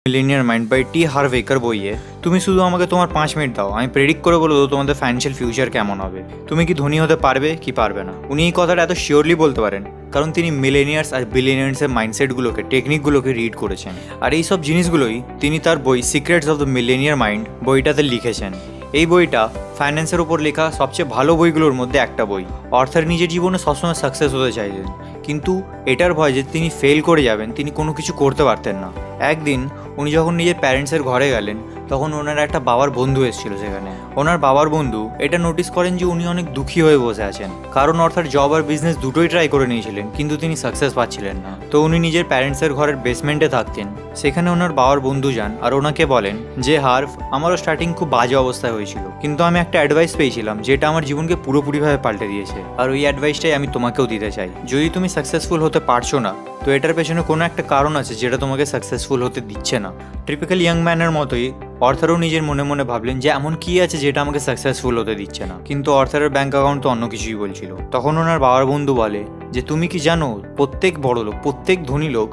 Millionaire mind by T হার্ভেকার বইয়ে তুমি শুধু আমাকে তোমার 5 মিনিট দাও, আমি প্রেডিক্ট করে বলে দেবো তোমাদের ফাইন্যান্সিয়াল ফিউচার কেমন হবে, তুমি কি ধনী হতে পারবে কি পারবে না। উনি এই কথাটা এত শিওরলি বলতে পারেন কারণ তিনি মিলেনিয়ার্স আর বিলিয়নিয়ার্সের মাইন্ডসেটগুলোকে, টেকনিকগুলোকে রিড করেছেন। আর এই সব জিনিসগুলোই তিনি তার বই secrets of the millionaire mind বইটাতে লিখেছেন। এই বইটা ফাইন্যান্সের উপর লেখা সবচেয়ে ভালো বইগুলোর মধ্যে একটা বই। অর্থাৎ নিজের জীবনে সবসময় সাকসেস হতে চাইছেন, কিন্তু এটার ভয় যে তিনি ফেল করে যাবেন, তিনি কোনো কিছু করতে পারতেন না। একদিন উনি যখন নিজের প্যারেন্টসের ঘরে গেলেন তখন ওনার একটা বাবার বন্ধু এসেছিল সেখানে। ওনার বাবার বন্ধু এটা নোটিস করেন যে উনি অনেক দুঃখী হয়ে বসে আছেন, কারণ অর্থাৎ জব আর বিজনেস দুটোই ট্রাই করে নিয়েছিলেন কিন্তু তিনি সাকসেস পাচ্ছিলেন না। তো উনি নিজের প্যারেন্টসের ঘরের বেসমেন্টে থাকতেন। সেখানে ওনার বাবার বন্ধু যান আর ওনাকে বলেন যে হার্ভ, আমারও স্টার্টিং খুব বাজে অবস্থায় হয়েছিল, কিন্তু আমি একটা অ্যাডভাইস পেয়েছিলাম যেটা আমার জীবনকে পুরোপুরিভাবে পাল্টে দিয়েছে, আর ওই অ্যাডভাইসটাই আমি তোমাকেও দিতে চাই। যদি তুমি সাকসেসফুল হতে পারছো না তো এটার পেছনে কোনো একটা কারণ আছে যেটা তোমাকে সাকসেসফুল হতে দিচ্ছে না। টিপিক্যাল ইয়াং ম্যানের মতোই অর্থারও নিজের মনে মনে ভাবলেন যে এমন কি আছে যেটা আমাকে সাকসেসফুল হতে দিচ্ছে না, কিন্তু অর্থারের ব্যাংক অ্যাকাউন্ট তো অন্য কিছুই বলছিল। তখন ওনার বাবার বন্ধু বলে যে তুমি কি জানো প্রত্যেক বড় লোক, প্রত্যেক ধনী লোক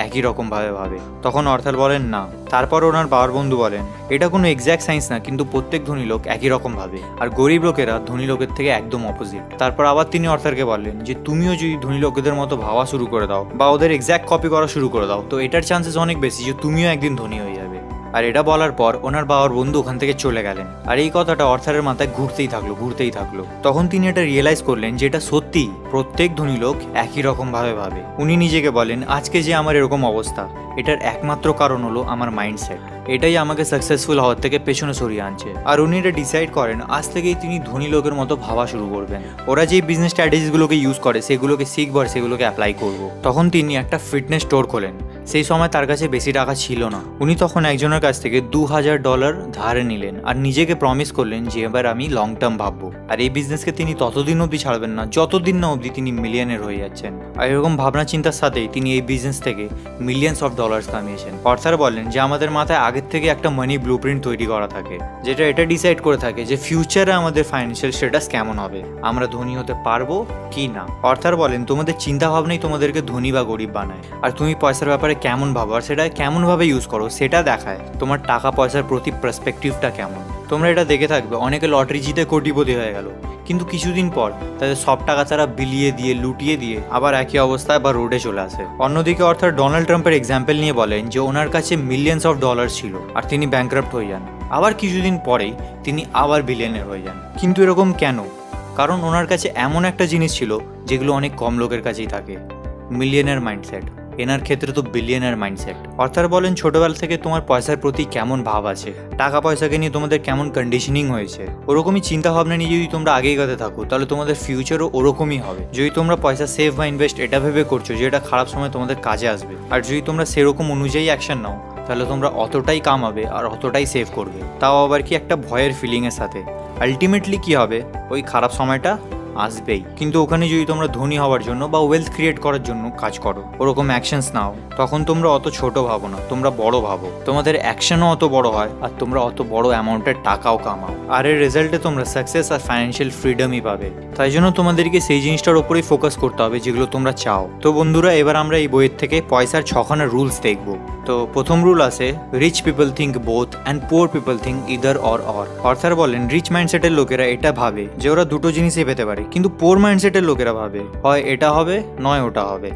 একই রকমভাবে ভাবে। তখন অর্থার বলেন না। তারপর ওনার বাবার বন্ধু বলেন এটা কোনো এক্স্যাক্ট সায়েন্স না, কিন্তু প্রত্যেক ধনী লোক একই রকম ভাবে, আর গরিব লোকেরা ধনী লোকের থেকে একদম অপোজিট। তারপর আবার তিনি অর্থারকে বললেন যে তুমিও যদি ধনী লোকেদের মতো ভাবা শুরু করে দাও বা ওদের এক্স্যাক্ট কপি করা শুরু করে দাও তো এটার চান্সেস অনেক বেশি যে তুমিও একদিন ধনী হয়ে যাবে। আর এটা বলার পর ওনার বাবার বন্ধু ওখান থেকে চলে গেলেন। আর এই কথাটা অর্থারের মাথায় ঘুরতেই থাকলো। তখন তিনি এটা রিয়েলাইজ করলেন যে এটা সত্যি, প্রত্যেক ধনী লোক একই রকম ভাবে ভাবে। উনি নিজেকে বলেন আজকে যে আমার এরকম অবস্থা এটার একমাত্র কারণ হলো আমার মাইন্ডসেট, এটাই আমাকে সাকসেসফুল হওয়ার থেকে পেছনে সরিয়ে আনছে। আর উনি এটা ডিসাইড করেন আজ থেকেই তিনি ধনী লোকের মতো ভাবা শুরু করবেন। ওরা যে বিজনেস স্ট্র্যাটেজিগুলোকে ইউজ করে সেগুলোকে শিখবার, সেগুলোকে অ্যাপ্লাই করব। তখন তিনি একটা ফিটনেস স্টোর খোলেন। সেই সময় তার কাছে বেশি টাকা ছিল না। উনি তখন একজনের কাছ থেকে $2000 ধারে নিলেন আর নিজেকে প্রমিস করলেন যে এবার আমি লং টার্ম ভাববো। আর এই বিজনেসকে তিনি ততদিন অবধি ছাড়বেন না যতদিন না অবধি তিনি মিলিয়নের হয়ে যাচ্ছেন। আর এরকম ভাবনা চিন্তার সাথেই তিনি এই বিজনেস থেকে মিলিয়ন্স অফ ডলার্স কামিয়েছেন। অর্থাৎ বলেন যে আমাদের মাথায় আগের থেকে একটা মানি ব্লুপ্রিন্ট তৈরি করা থাকে, যেটা এটা ডিসাইড করে থাকে যে ফিউচারে আমাদের ফাইন্যান্সিয়াল স্ট্যাটাস কেমন হবে, আমরা ধনী হতে পারবো কি না। অর্থাৎ বলেন তোমাদের চিন্তা ভাবনাই তোমাদেরকে ধনী বা গরিব বানায়, আর তুমি পয়সার ব্যাপারে কেমন ভাবো আর সেটা কেমন ভাবে ইউজ করো সেটা দেখায় তোমার টাকা পয়সার প্রতি পার্সপেক্টিভটা কেমন। তোমরা এটা দেখে থাকবে অনেকে লটারি জিতে কোটিপতি হয়ে গেল, কিন্তু কিছুদিন পর তাদের সব টাকা তারা বিলিয়ে দিয়ে, লুটিয়ে দিয়ে আবার একই অবস্থায় বা রোডে চলে আসে। অন্যদিকে অর্থাৎ ডোনাল্ড ট্রাম্পের এক্সাম্পল নিয়ে বলেন যে ওনার কাছে মিলিয়ন্স অফ ডলার ছিল আর তিনি ব্যাংক্রাপ্ট হয়ে যান, আবার কিছুদিন পরেই তিনি আবার বিলিয়নের হয়ে যান। কিন্তু এরকম কেন? কারণ ওনার কাছে এমন একটা জিনিস ছিল যেগুলো অনেক কম লোকের কাছেই থাকে, মিলিয়নের মাইন্ডসেট। এনার ক্ষেত্রে তো বিলিয়নের মাইন্ডসেট। অর্থাৎ বলেন ছোটবেলা থেকে তোমার পয়সার প্রতি কেমন ভাব আছে, টাকা পয়সাকে নিয়ে তোমাদের কেমন কন্ডিশনিং হয়েছে, ওরকমই চিন্তা ভাবনা নিয়ে যদি তোমরা আগেই এগোতে থাকো তাহলে তোমাদের ফিউচারও ওরকমই হবে। যদি তোমরা পয়সা সেভ বা ইনভেস্ট এটা ভেবে করছো যে এটা খারাপ সময় তোমাদের কাজে আসবে, আর যদি তোমরা সেরকম অনুযায়ী অ্যাকশন নাও তাহলে তোমরা অতটাই কামাবে আর অতটাই সেভ করবে, তাও আবার কি একটা ভয়ের ফিলিংয়ের সাথে। আলটিমেটলি কি হবে, ওই খারাপ সময়টা আসবেই। কিন্তু ওখানে যদি তোমরা ধনী হওয়ার জন্য বা ওয়েলথ ক্রিয়েট করার জন্য কাজ করো, ওরকম অ্যাকশনস নাও, তখন তোমরা অত ছোট ভাবো না, তোমরা বড় ভাবো। তোমাদের অ্যাকশনও অত বড় হয় আর তোমরা অত বড় অ্যামাউন্টের টাকাও কামাও, আর এর রেজাল্টে তোমরা সাকসেস আর ফাইন্যান্সিয়াল ফ্রিডমই পাবে। তাই জন্য তোমাদেরকে সেই জিনিসটার ওপরেই ফোকাস করতে হবে যেগুলো তোমরা চাও। তো বন্ধুরা, এবার আমরা এই বইয়ের থেকে পয়সার 6খানা রুলস দেখব। তো প্রথম রুল আছে rich people think both and poor people think either or. অর্থাৎ বলেন রিচ মাইন্ডসেটের লোকেরা এটা ভাবে যে ওরা দুটো জিনিসই পেতে পারে, কিন্তু পুয়ার মাইন্ডসেটের লোকেরা ভাবে হয় এটা হবে নয় ওটা হবে,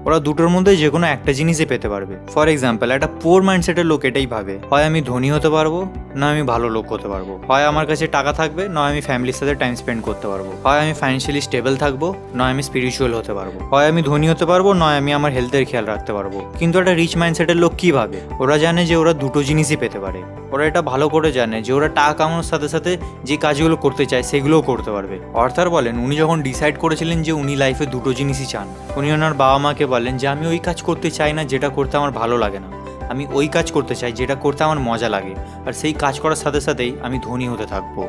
ওরা দুটোর মধ্যে যে কোনো একটা জিনিসই পেতে পারবে। ফর এক্সাম্পল, একটা পুয়ার মাইন্ডসেটের লোক এটাই ভাবে হয় আমি ধনী হতে পারবো না আমি ভালো লোক হতে পারবো, হয় আমার কাছে টাকা থাকবে নয় আমি ফ্যামিলির সাথে টাইম স্পেন্ড করতে পারবো, হয় আমি ফাইন্যান্সিয়ালি স্টেবল থাকবো নয় আমি স্পিরিচুয়াল হতে পারবো, হয় আমি ধনী হতে পারবো নয় আমি আমার হেলথের খেয়াল রাখতে পারবো। কিন্তু একটা রিচ মাইন্ডসেটের লোক কি ভাবে, ওরা জানে যে ওরা দুটো জিনিসই পেতে পারে। ওরা এটা ভালো করে জানে যে ওরা টাকা কামানোর সাথে সাথে যে কাজগুলো করতে চায় সেগুলোও করতে পারবে। অর্থাৎ বলেন উনি যখন ডিসাইড করেছিলেন যে উনি লাইফে দুটো জিনিসই চান, উনি ওনার বাবা মাকে বলেন যে আমি ওই কাজ করতে চাই না যেটা করতে আমার ভালো লাগে না, আমি ওই কাজ করতে চাই যেটা করতে আমার মজা লাগে, আর সেই কাজ করার সাথে সাথেই আমি ধনী হতে থাকবো।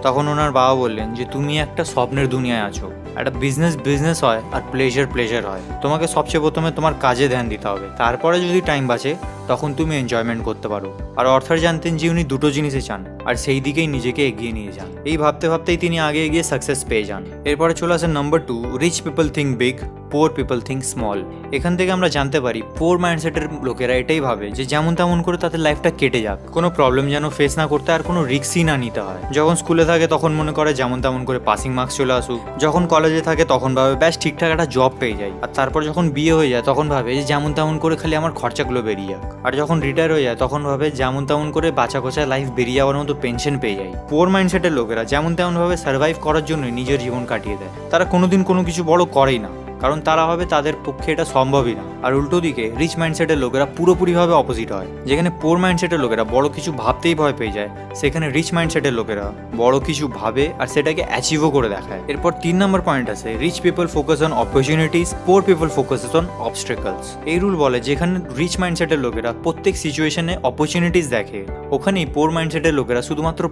তখন ওনার বাবা বললেন যে তুমি একটা স্বপ্নের দুনিয়ায় আছো, একটা বিজনেস হয় আর প্লেজার হয়। তোমাকে সবচেয়ে প্রথমে তোমার কাজে ধ্যান দিতে হবে, তারপরে যদি টাইম বাঁচে তখন তুমি এনজয়মেন্ট করতে পারো। আর অর্থার জানতেন যে উনি দুটো জিনিসই চান আর সেই দিকেই নিজেকে এগিয়ে নিয়ে যান। এই ভাবতেই তিনি আগে এগিয়ে সাকসেস পেয়ে যান। এরপরে চলে আসে number 2, rich people think big, poor people think small. এখান থেকে আমরা জানতে পারি পোর মাইন্ডসেটের লোকেরা এটাই ভাবে যে যেমন তেমন করে তাদের লাইফটা কেটে যাক, কোনো প্রবলেম যেন ফেস না করতে আর কোনো রিস্কই না নিতে হয়। যখন স্কুলে থাকে তখন মনে করে যেমন তেমন করে পাসিং মার্কস চলে আসুক, যখন কলেজে থাকে তখন ভাবে ব্যাস ঠিকঠাক একটা জব পেয়ে যায়, আর তারপর যখন বিয়ে হয়ে যায় তখন ভাবে যে যেমন তেমন করে খালি আমার খরচাগুলো বেরিয়ে যাক, আর যখন রিটায়ার হয়ে যায় তখন ভাবে যেমন তেমন করে বাঁচা কোচা লাইফ বেরিয়ে যাওয়ার মতো পেনশন পেয়ে যায়। পোর মাইন্ডসেটের লোকেরা যেমন তেমন ভাবে সার্ভাইভ করার জন্য নিজের জীবন কাটিয়ে দেয়। তারা কোনোদিন কোনো কিছু বড় করেই না, কারণ তারা ভাবে তাদের পক্ষে এটা সম্ভবই না। আর উল্টো দিকে রিচ মাইন্ডসেটের লোকেরা পুরোপুরিভাবে অপোজিট হয়। যেখানে পোর মাইন্ডসেটের লোকেরা বড় কিছু ভাবতেই ভয় পেয়ে যায়, সেখানে রিচ মাইন্ডসেটের লোকেরা বড় কিছু ভাবে আর সেটাকে অ্যাচিভও করে দেখায়। এরপর 3 নম্বর পয়েন্ট আছে, rich people focus on opportunities, poor people focus on obstacles. এই রুল বলে যেখানে রিচ মাইন্ডসেটের লোকেরা প্রত্যেক সিচুয়েশনে অপরচুনিটিস দেখে, ওখানেই পোর মাইন্ডসেটের লোকেরা শুধুমাত্র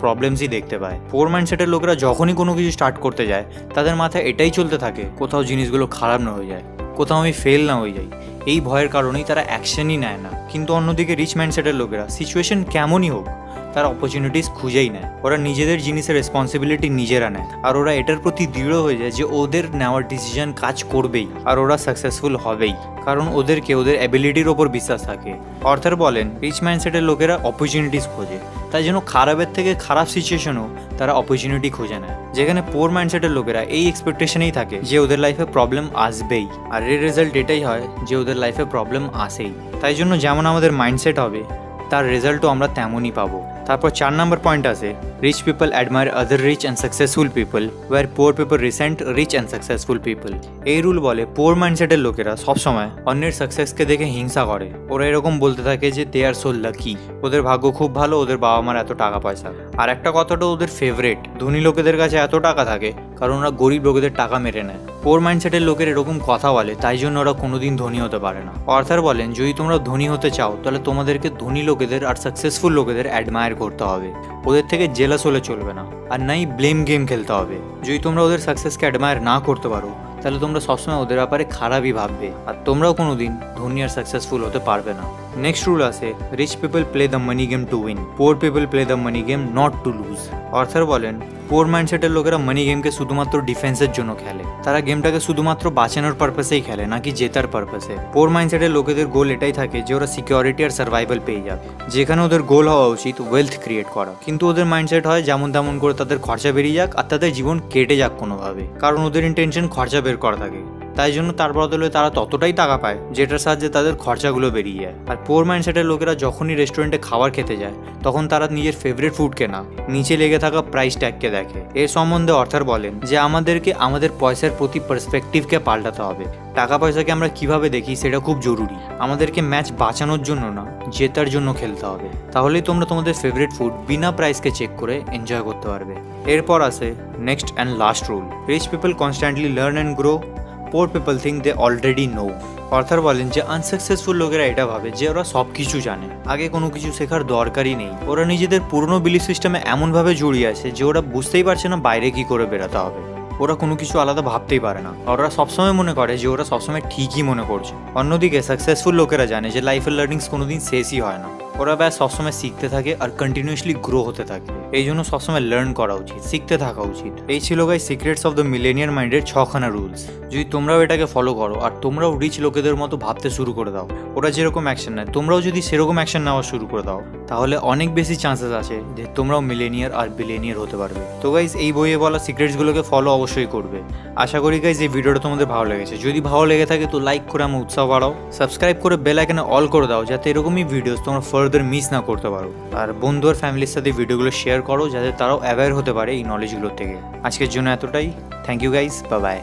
প্রবলেমসই দেখতে পায়। পোর মাইন্ডসেটের লোকেরা যখনই কোনো কিছু স্টার্ট করতে যায় তাদের মাথায় এটাই চলতে থাকে কোথাও জিনিসগুলো খারাপ না হয়ে যায়, কোথাও আমি ফেল না হয়ে যাই। এই ভয়ের কারণেই তারা অ্যাকশনই নেয় না। কিন্তু অন্যদিকে রিচ মাইন্ডসেটের লোকেরা সিচুয়েশন কেমনই হোক তারা অপরচুনিটিস খুঁজেই নেয়। ওরা নিজেদের জিনিসের রেসপন্সিবিলিটি নিজেরা নেয়, আর ওরা এটার প্রতি দৃঢ় হয়ে যায় যে ওদের নেওয়ার ডিসিশন কাজ করবেই আর ওরা সাকসেসফুল হবেই, কারণ ওদেরকে ওদের অ্যাবিলিটির ওপর বিশ্বাস থাকে। অর্থাৎ বলেন রিচ মাইন্ডসেটের লোকেরা অপরচুনিটিস খোঁজে, তাই জন্য খারাপের থেকে খারাপ সিচুয়েশনও তারা অপরচুনিটি খুঁজে নেয়। যেখানে পোর মাইন্ডসেটের লোকেরা এই এক্সপেকটেশনেই থাকে যে ওদের লাইফে প্রবলেম আসবেই, আর এর রেজাল্ট এটাই হয় যে ওদের লাইফে প্রবলেম আসেই। তাই জন্য যেমন আমাদের মাইন্ডসেট হবে তার রেজাল্টও আমরা তেমনই পাবো। তারপর 4 নম্বর পয়েন্ট আছে, rich people admire other rich and successful people, where poor people resent rich and successful people. এই রুল বলে পোর মাইন্ডসেটের লোকেরা সবসময় অন্যের সাকসেসকে দেখে হিংসা করে। ওরা এরকম বলতে থাকে যে দে আর সো লাকি, ওদের ভাগ্য খুব ভালো, ওদের বাবা মার এত টাকা পয়সা। আর একটা কথাটা ওদের ফেভারেট, ধনী লোকেদের কাছে এত টাকা থাকে কারণ ওরা গরিব লোকেদের টাকা মেরে নেয়। পোর মাইন্ডসেটের লোকের এরকম কথা বলে, তাই জন্য ওরা কোনোদিন ধনী হতে পারে না। অর্থাৎ বলেন যদি তোমরা ধনী হতে চাও তাহলে তোমাদেরকে ধনী লোকেদের আর সাকসেসফুল লোকেদের অ্যাডমায়ার করতে হবে, ওদের থেকে জেলাস হলে চলবে না, আর নাই ব্লেম গেম খেলতে হবে। যদি তোমরা ওদের সাকসেসকে অ্যাডমায়ার না করতে পারো তাহলে তোমরা সবসময় ওদের ব্যাপারে খারাপই ভাববে, আর তোমরাও কোনোদিন ধনী আর সাকসেসফুল হতে পারবে না। নেক্সট রুল আছে, rich people play the money game to win, poor people play the money game not to lose. অর্থাৎ বলেন পোর মাইন্ডসেটের লোকেরা মানি গেমকে শুধুমাত্র ডিফেন্সের জন্য খেলে, তারা গেমটাকে শুধুমাত্র বাঁচানোর পারপাসেই খেলে, নাকি জেতার পারপাসে। পোর মাইন্ডসেটের লোকেদের গোল এটাই থাকে যে ওরা সিকিউরিটি আর সার্ভাইভাল পেয়ে যাক, যেখানে ওদের গোল হওয়া উচিত ওয়েলথ ক্রিয়েট করা। কিন্তু ওদের মাইন্ডসেট হয় যেমন তেমন করে তাদের খরচা বেরিয়ে যাক আর তাদের জীবন কেটে যাক কোনোভাবে, কারণ ওদের ইন্টেনশন খরচা বের করা থাকে। তাই জন্য তার বদলে তারা ততটাই টাকা পায় যেটার সাহায্যে তাদের খরচাগুলো বেরিয়ে যায়। আর পোর মাইন্ডসেটের লোকেরা যখনই রেস্টুরেন্টে খাবার খেতে যায় তখন তারা নিজের ফেভারিট ফুড কেনা নিচে লেগে থাকা প্রাইস ট্যাগকে দেখে। এর সম্বন্ধে অর্থাৎ বলেন যে আমাদেরকে আমাদের পয়সার প্রতি পার্সপেক্টিভকে পাল্টাতে হবে। টাকা পয়সাকে আমরা কিভাবে দেখি সেটা খুব জরুরি, আমাদেরকে ম্যাচ বাঁচানোর জন্য না জেতার জন্য খেলতে হবে। তাহলেই তোমরা তোমাদের ফেভারিট ফুড বিনা প্রাইসকে চেক করে এনজয় করতে পারবে। এরপর আসে next and last rule, rich people constantly learn and grow, poor people think they already know. অর্থাৎ বলেন যে আনসাকসেসফুল লোকেরা এটা ভাবে যে ওরা সব কিছু জানে, আগে কোনো কিছু শেখার দরকারই নেই। ওরা নিজেদের পুরনো বিলিফ সিস্টেমে এমনভাবে জড়িয়ে আছে যে ওরা বুঝতেই পারছে না বাইরে কি করে বেরোতে হবে। ওরা কোনো কিছু আলাদা ভাবতেই পারে না, ওরা সবসময় মনে করে যে ওরা সবসময় ঠিকই মনে করছে। অন্যদিকে সাকসেসফুল লোকেরা জানে যে লাইফের লার্নিংস কোনোদিন শেষই হয় না, ওরা ব্যাস সবসময় শিখতে থাকে আর কন্টিনিউয়াসলি গ্রো হতে থাকে। এই জন্য সবসময় লার্ন করা উচিত, শিখতে থাকা উচিত। এই ছিল guys secrets of the millionaire মাইন্ডের 6খানা রুলস। যদি তোমরাও এটাকে ফলো করো আর তোমরাও রিচ লোকেদের মতো ভাবতে শুরু করে দাও, ওরা যেরকম অ্যাকশন নেয় তোমরাও যদি সেরকম অ্যাকশন নেওয়া শুরু করে দাও, তাহলে অনেক বেশি চান্সেস আছে যে তোমরাও মিলেনিয়ার আর বিলেনিয়ার হতে পারবে। তো গাইস এই বইয়ে বলা সিক্রেটসগুলোকে ফলো অবশ্যই করবে। আশা করি গাইস এই ভিডিওটা তোমাদের ভালো লেগেছে। যদি ভালো লেগে থাকে তো লাইক করে আমার উৎসাহ বাড়াও, সাবস্ক্রাইব করে বেল আইকনে অল করে দাও যাতে এরকমই ভিডিওস তোমরা ফার্দার মিস না করতে পারো। আর বন্ধু আর ফ্যামিলির সাথে ভিডিওগুলো শেয়ার করো যাতে তারাও অ্যাওয়্যার হতে পারে এই নলেজগুলোর থেকে। আজকের জন্য এতটাই, thank you guys, bye by.